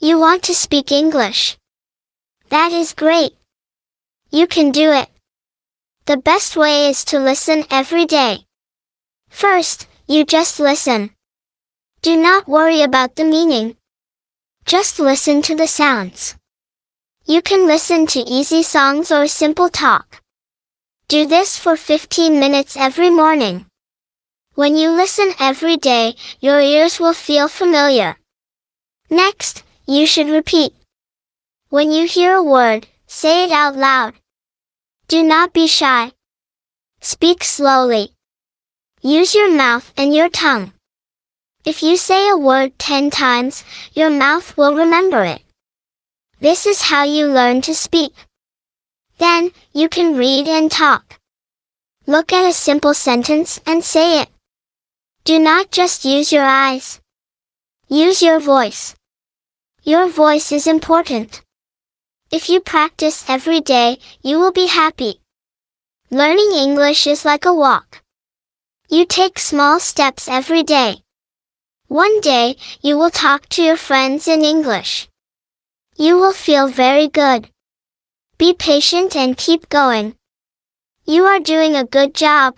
You want to speak English. That is great. You can do it. The best way is to listen every day. First, you just listen. Do not worry about the meaning. Just listen to the sounds. You can listen to easy songs or simple talk. Do this for 15 minutes every morning. When you listen every day, your ears will feel familiar. Next, you should repeat. When you hear a word, say it out loud. Do not be shy. Speak slowly. Use your mouth and your tongue. If you say a word 10 times, your mouth will remember it. This is how you learn to speak. Then, you can read and talk. Look at a simple sentence and say it. Do not just use your eyes. Use your voice. Your voice is important. If you practice every day, you will be happy. Learning English is like a walk. You take small steps every day. One day, you will talk to your friends in English. You will feel very good. Be patient and keep going. You are doing a good job.